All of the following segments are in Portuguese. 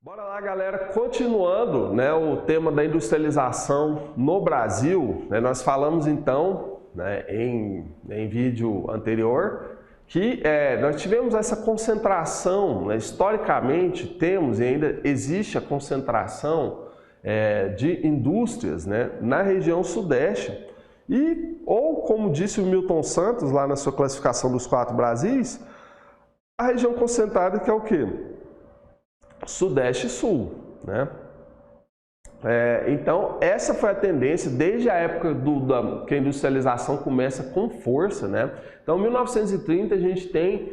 Bora lá, galera, continuando, né, o tema da industrialização no Brasil, né, nós falamos então, né, em vídeo anterior, que nós tivemos essa concentração, né, historicamente temos e ainda existe a concentração de indústrias, né, na região sudeste ou como disse o Milton Santos lá na sua classificação dos 4 Brasis, a região concentrada que é o quê? Sudeste e Sul, né? Então, essa foi a tendência desde a época que a industrialização começa com força, né? Então, em 1930 a gente tem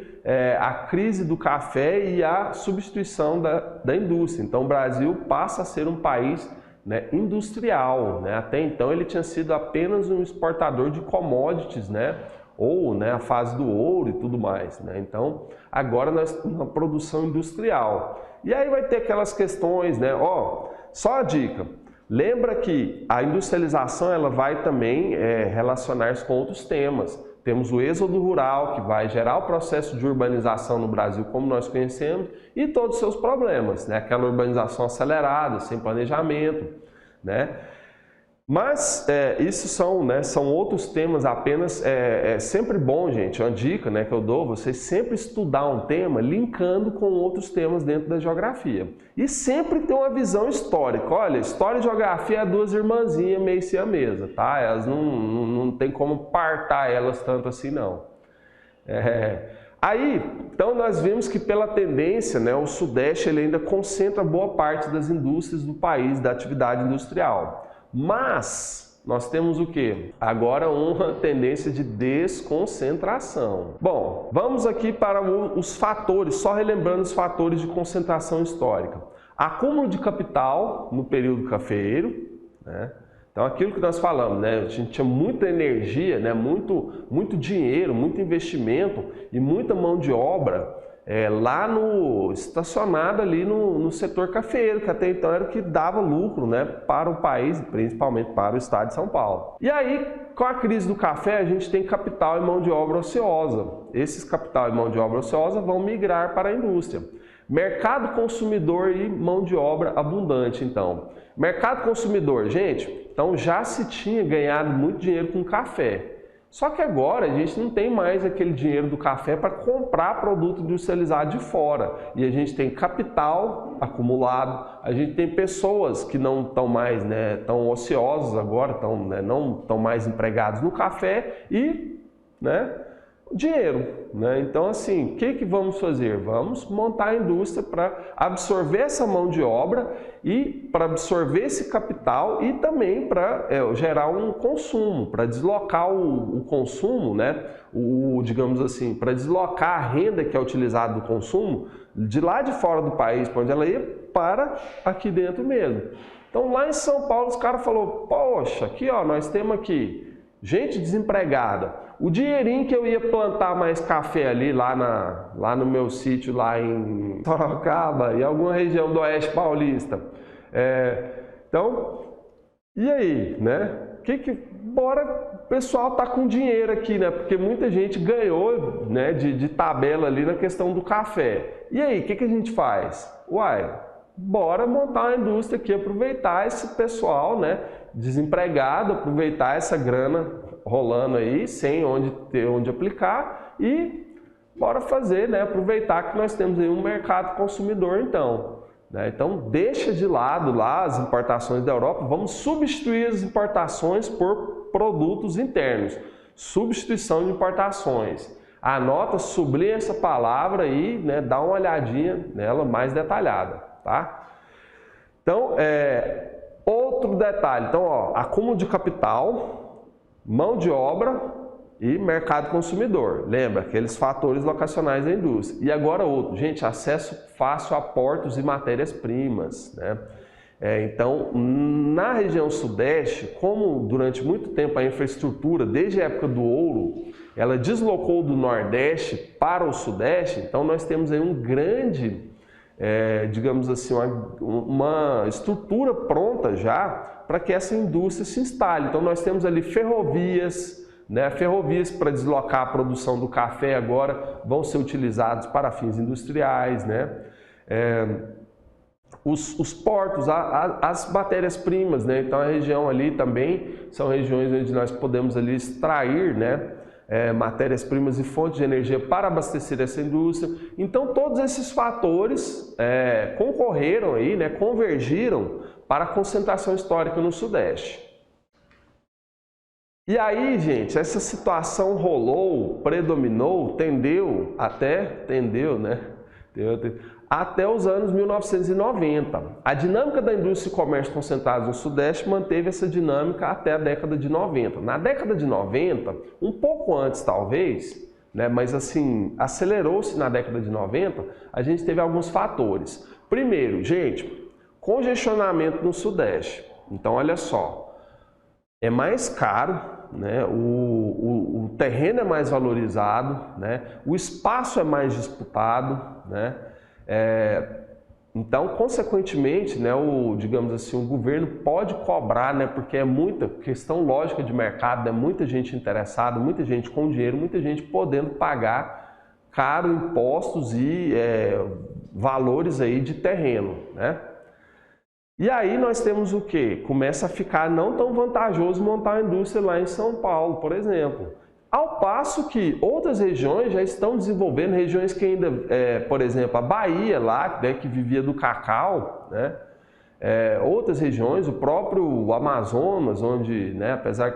a crise do café e a substituição da indústria. Então, o Brasil passa a ser um país, né, industrial, né? Até então ele tinha sido apenas um exportador de commodities, né? Ou, né, a fase do ouro e tudo mais, né? Então, agora nós temos uma produção industrial. E aí vai ter aquelas questões, né? Só a dica, lembra que a industrialização ela vai também relacionar-se com outros temas. Temos o êxodo rural, que vai gerar o processo de urbanização no Brasil como nós conhecemos e todos os seus problemas, né? Aquela urbanização acelerada, sem planejamento, né? Mas isso são outros temas apenas, é sempre bom, gente, uma dica, né, que eu dou, você sempre estudar um tema linkando com outros temas dentro da geografia. E sempre ter uma visão histórica. Olha, história e geografia é 2 irmãzinhas meio siamesa, tá? Elas não tem como partar elas tanto assim, não. Aí, então nós vimos que pela tendência, né, o Sudeste ele ainda concentra boa parte das indústrias do país, da atividade industrial. Mas nós temos o que? Agora uma tendência de desconcentração. Bom, vamos aqui para os fatores, só relembrando os fatores de concentração histórica. Acúmulo de capital no período cafeeiro, né? Então aquilo que nós falamos, né? A gente tinha muita energia, né? muito dinheiro, muito investimento e muita mão de obra estacionada ali no setor cafeeiro, que até então era o que dava lucro, né, para o país, principalmente para o estado de São Paulo. E aí, com a crise do café, a gente tem capital e mão de obra ociosa. Esses capital e mão de obra ociosa vão migrar para a indústria. Mercado consumidor e mão de obra abundante, então. Mercado consumidor, gente, então já se tinha ganhado muito dinheiro com café. Só que agora a gente não tem mais aquele dinheiro do café para comprar produto industrializado de fora. E a gente tem capital acumulado, a gente tem pessoas que não estão mais, né, tão ociosas agora, não estão mais empregados no café e, né, dinheiro, né? Então, assim, o que vamos fazer? Vamos montar a indústria para absorver essa mão de obra e para absorver esse capital e também para gerar um consumo, para deslocar o consumo, né? Digamos assim, para deslocar a renda que é utilizada do consumo de lá de fora do país, para onde ela ia, para aqui dentro mesmo. Então, lá em São Paulo, os caras falaram, poxa, aqui ó, nós temos aqui gente desempregada. O dinheirinho que eu ia plantar mais café ali lá no meu sítio lá em Sorocaba e alguma região do Oeste Paulista. Então, e aí, né? Bora, o pessoal tá com dinheiro aqui, né? Porque muita gente ganhou, né, de tabela ali na questão do café. E aí, o que a gente faz? Uai, bora montar uma indústria aqui, aproveitar esse pessoal, né, desempregado, aproveitar essa grana rolando aí, sem onde aplicar e bora fazer, né, aproveitar que nós temos aí um mercado consumidor então. Né? Então deixa de lado lá as importações da Europa, vamos substituir as importações por produtos internos. Substituição de importações. Anota, sublinha essa palavra e, né, dá uma olhadinha nela mais detalhada, tá? Então, outro detalhe, então, ó, acúmulo de capital, mão de obra e mercado consumidor. Lembra, aqueles fatores locacionais da indústria. E agora outro, gente, acesso fácil a portos e matérias-primas, né? Então, na região sudeste, como durante muito tempo a infraestrutura, desde a época do ouro, ela deslocou do nordeste para o sudeste, então nós temos aí um grande, digamos assim, uma estrutura pronta já para que essa indústria se instale. Então nós temos ali ferrovias, né? Ferrovias para deslocar a produção do café agora vão ser utilizados para fins industriais, né? Os portos, as matérias-primas, né? Então a região ali também são regiões onde nós podemos ali extrair, né? Matérias-primas e fontes de energia para abastecer essa indústria. Então todos esses fatores concorreram aí, né? Convergiram para a concentração histórica no Sudeste. E aí, gente, essa situação rolou, predominou, tendeu, né? Até os anos 1990. A dinâmica da indústria e comércio concentrados no Sudeste manteve essa dinâmica até a década de 90. Na década de 90, um pouco antes talvez, né, mas assim, acelerou-se na década de 90, a gente teve alguns fatores. Primeiro, gente, congestionamento no Sudeste. Então, olha só, é mais caro, né, o terreno é mais valorizado, né, o espaço é mais disputado, né, então, consequentemente, né, digamos assim, o governo pode cobrar, né, porque é muita questão lógica de mercado, é muita gente interessada, muita gente com dinheiro, muita gente podendo pagar caro impostos e valores aí de terreno, né? E aí nós temos o quê? Começa a ficar não tão vantajoso montar uma indústria lá em São Paulo, por exemplo. Ao passo que outras regiões já estão desenvolvendo, regiões que ainda, por exemplo, a Bahia lá, né, que vivia do cacau, né, outras regiões, o próprio Amazonas, onde, né, apesar,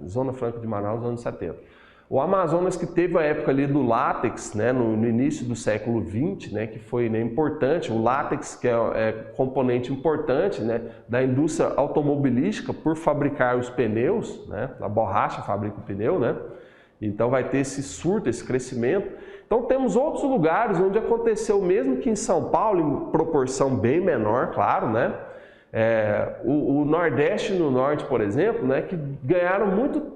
Zona Franca de Manaus, anos 70. O Amazonas que teve a época ali do látex, né, no início do século XX, né, que foi, né, importante, o látex que é componente importante, né, da indústria automobilística por fabricar os pneus, né, a borracha fabrica o pneu, né, então vai ter esse surto, esse crescimento. Então temos outros lugares onde aconteceu, mesmo que em São Paulo, em proporção bem menor, claro, né, o Nordeste e no Norte, por exemplo, né, que ganharam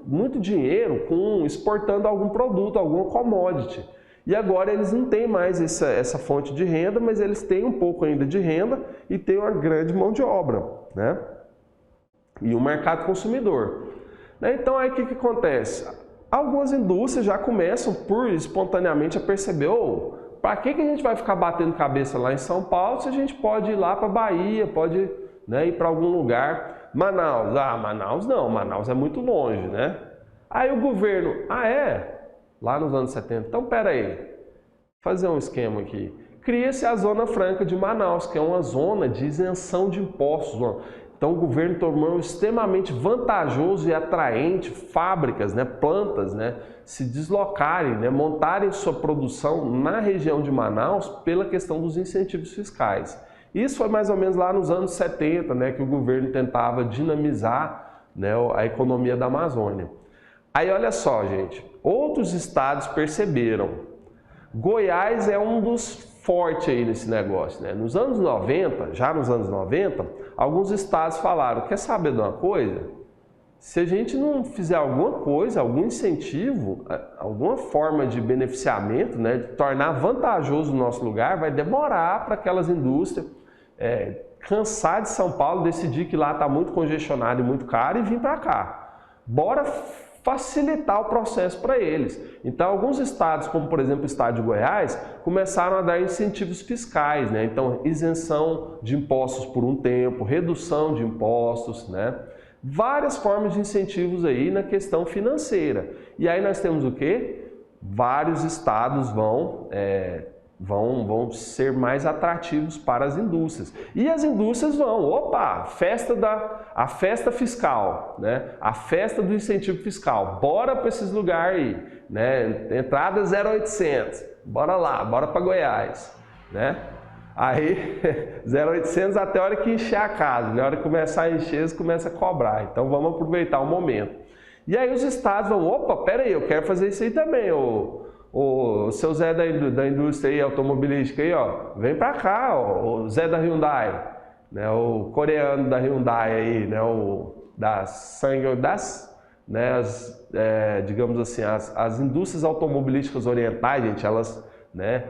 muito dinheiro exportando algum produto, alguma commodity. E agora eles não têm mais essa fonte de renda, mas eles têm um pouco ainda de renda e têm uma grande mão de obra, né? E um mercado consumidor. Então aí o que acontece? Algumas indústrias já começam espontaneamente a perceber, para que a gente vai ficar batendo cabeça lá em São Paulo se a gente pode ir lá para a Bahia, pode, né, ir para algum lugar. Manaus, Manaus não, Manaus é muito longe, né? Aí o governo, lá nos anos 70, então pera aí, fazer um esquema aqui. Cria-se a Zona Franca de Manaus, que é uma zona de isenção de impostos. Então o governo tornou extremamente vantajoso e atraente fábricas, né, plantas, né, se deslocarem, né, montarem sua produção na região de Manaus pela questão dos incentivos fiscais. Isso foi mais ou menos lá nos anos 70, né, que o governo tentava dinamizar, né, a economia da Amazônia. Aí olha só, gente, outros estados perceberam. Goiás é um dos fortes aí nesse negócio, né? Nos anos 90, já nos anos 90, alguns estados falaram, quer saber de uma coisa? Se a gente não fizer alguma coisa, algum incentivo, alguma forma de beneficiamento, né, de tornar vantajoso o nosso lugar, vai demorar para aquelas indústrias cansar de São Paulo, decidir que lá está muito congestionado e muito caro e vir para cá. Bora facilitar o processo para eles. Então, alguns estados, como por exemplo o estado de Goiás, começaram a dar incentivos fiscais, né? Então, isenção de impostos por um tempo, redução de impostos, né? Várias formas de incentivos aí na questão financeira. E aí nós temos o quê? Vários estados vão ser mais atrativos para as indústrias. E as indústrias a festa fiscal, né? A festa do incentivo fiscal. Bora para esses lugares aí, né? Entrada 0800. Bora lá, bora para Goiás, né? Aí 0800 até a hora que encher a casa, na hora que começar a encher, eles começam a cobrar. Então vamos aproveitar o momento. E aí os estados vão, pera aí, eu quero fazer isso aí também, o seu Zé da indústria aí, automobilística aí, vem pra cá, o Zé da Hyundai, né, o coreano da Hyundai aí, né, digamos assim, as indústrias automobilísticas orientais, gente, elas, né?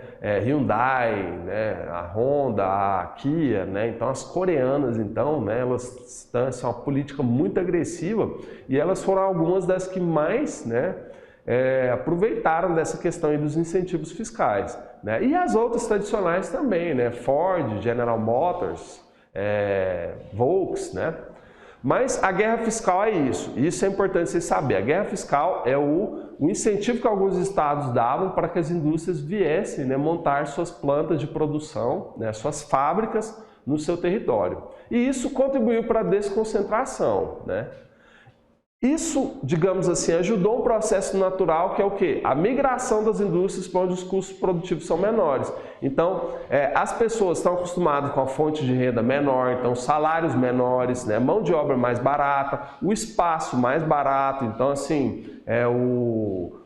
Hyundai, né? A Honda, a Kia, né? Então as coreanas, então, né? Elas estão uma política muito agressiva e elas foram algumas das que mais, né? Aproveitaram dessa questão aí dos incentivos fiscais, né? E as outras tradicionais também, né? Ford, General Motors, Volks, né? Mas a guerra fiscal é isso é importante vocês saberem. A guerra fiscal é o incentivo que alguns estados davam para que as indústrias viessem, né, montar suas plantas de produção, né, suas fábricas no seu território. E isso contribuiu para a desconcentração, né? Isso, digamos assim, ajudou um processo natural que é o quê? A migração das indústrias para onde os custos produtivos são menores. Então, as pessoas estão acostumadas com a fonte de renda menor, então salários menores, né? Mão de obra mais barata, o espaço mais barato, então assim,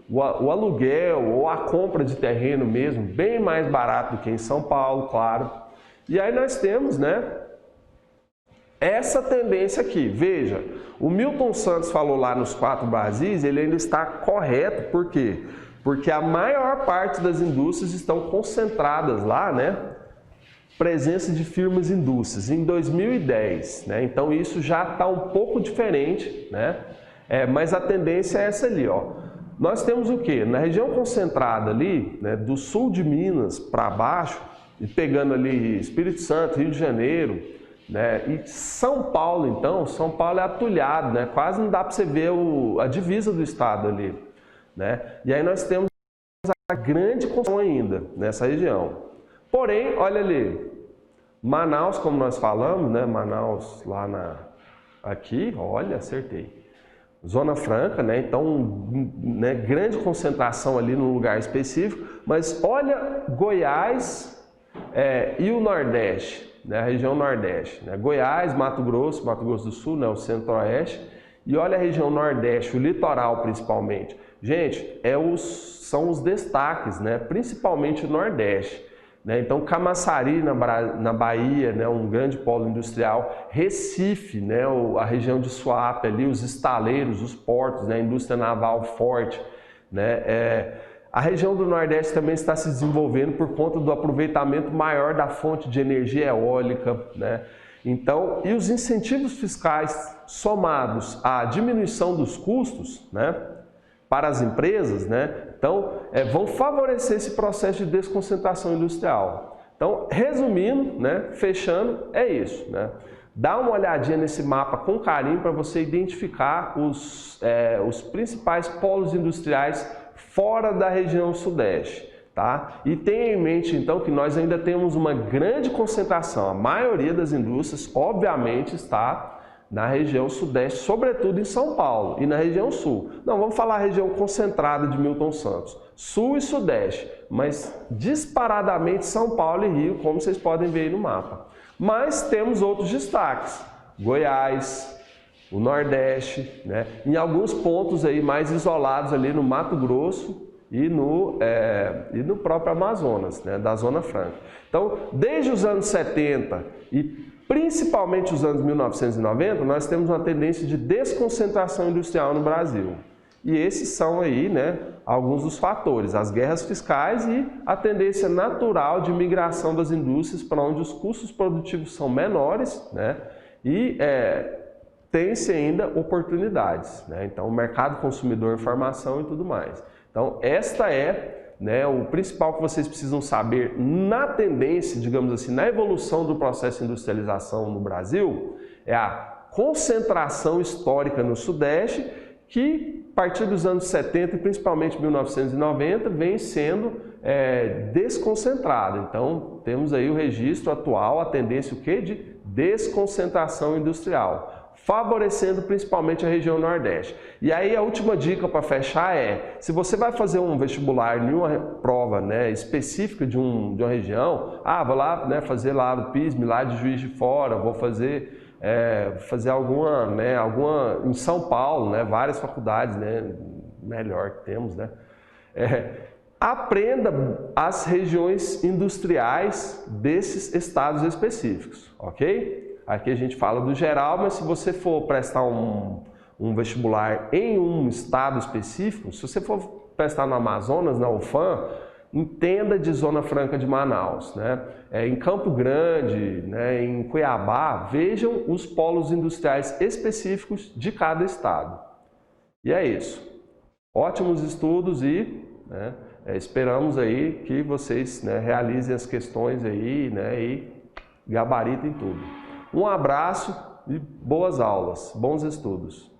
o aluguel ou a compra de terreno mesmo, bem mais barato do que em São Paulo, claro. E aí nós temos, né, essa tendência aqui. Veja, o Milton Santos falou lá nos 4 Brasis, ele ainda está correto, por quê? Porque a maior parte das indústrias estão concentradas lá, né? Presença de firmas e indústrias em 2010, né? Então isso já está um pouco diferente, né? Mas a tendência é essa ali, ó. Nós temos o quê? Na região concentrada ali, né, do sul de Minas para baixo, e pegando ali Espírito Santo, Rio de Janeiro, né? E São Paulo, então, São Paulo é atulhado, né? Quase não dá para você ver a divisa do estado ali, né? E aí nós temos a grande construção ainda nessa região. Porém, olha ali, Manaus, como nós falamos, né? Manaus lá aqui, olha, acertei. Zona Franca, né? Então, né, grande concentração ali num lugar específico, mas olha Goiás e o Nordeste, né, a região Nordeste, né, Goiás, Mato Grosso do Sul, né, o Centro-Oeste, e olha a região Nordeste, o litoral principalmente. Gente, são os destaques, né, principalmente o Nordeste, né, então Camaçari na Bahia, né, um grande polo industrial, Recife, né, a região de Suape ali, os estaleiros, os portos, né, a indústria naval forte, né, a região do Nordeste também está se desenvolvendo por conta do aproveitamento maior da fonte de energia eólica, né? Então, e os incentivos fiscais somados à diminuição dos custos, né, para as empresas, né, então, vão favorecer esse processo de desconcentração industrial. Então, resumindo, né, fechando, é isso, né? Dá uma olhadinha nesse mapa com carinho para você identificar os principais polos industriais fora da região sudeste, tá? E tenha em mente, então, que nós ainda temos uma grande concentração. A maioria das indústrias, obviamente, está na região sudeste, sobretudo em São Paulo e na região sul. Não, vamos falar a região concentrada de Milton Santos, sul e sudeste, mas disparadamente São Paulo e Rio, como vocês podem ver aí no mapa. Mas temos outros destaques, Goiás, o Nordeste, né? Em alguns pontos aí mais isolados ali no Mato Grosso e no próprio Amazonas, né? Da Zona Franca. Então, desde os anos 70 e principalmente os anos 1990, nós temos uma tendência de desconcentração industrial no Brasil. E esses são aí, né, alguns dos fatores, as guerras fiscais e a tendência natural de migração das indústrias para onde os custos produtivos são menores, né? E tem-se ainda oportunidades, né? Então, o mercado consumidor, formação e tudo mais. Então, esta né, o principal que vocês precisam saber na tendência, digamos assim, na evolução do processo de industrialização no Brasil, é a concentração histórica no Sudeste, que a partir dos anos 70 e principalmente 1990 vem sendo desconcentrada. Então, temos aí o registro atual, a tendência o quê? De desconcentração industrial, favorecendo principalmente a região Nordeste. E aí a última dica para fechar se você vai fazer um vestibular em uma prova, né, específica de uma região, vou lá, né, fazer lá do PISM, lá de Juiz de Fora, vou fazer alguma em São Paulo, né, várias faculdades, né, melhor que temos, né, aprenda as regiões industriais desses estados específicos, ok? Aqui a gente fala do geral, mas se você for prestar um vestibular em um estado específico, se você for prestar no Amazonas, na UFAM, entenda de Zona Franca de Manaus, né? Em Campo Grande, né, em Cuiabá, vejam os polos industriais específicos de cada estado. E é isso. Ótimos estudos e, né, esperamos aí que vocês, né, realizem as questões aí, né, e gabaritem tudo. Um abraço e boas aulas, bons estudos.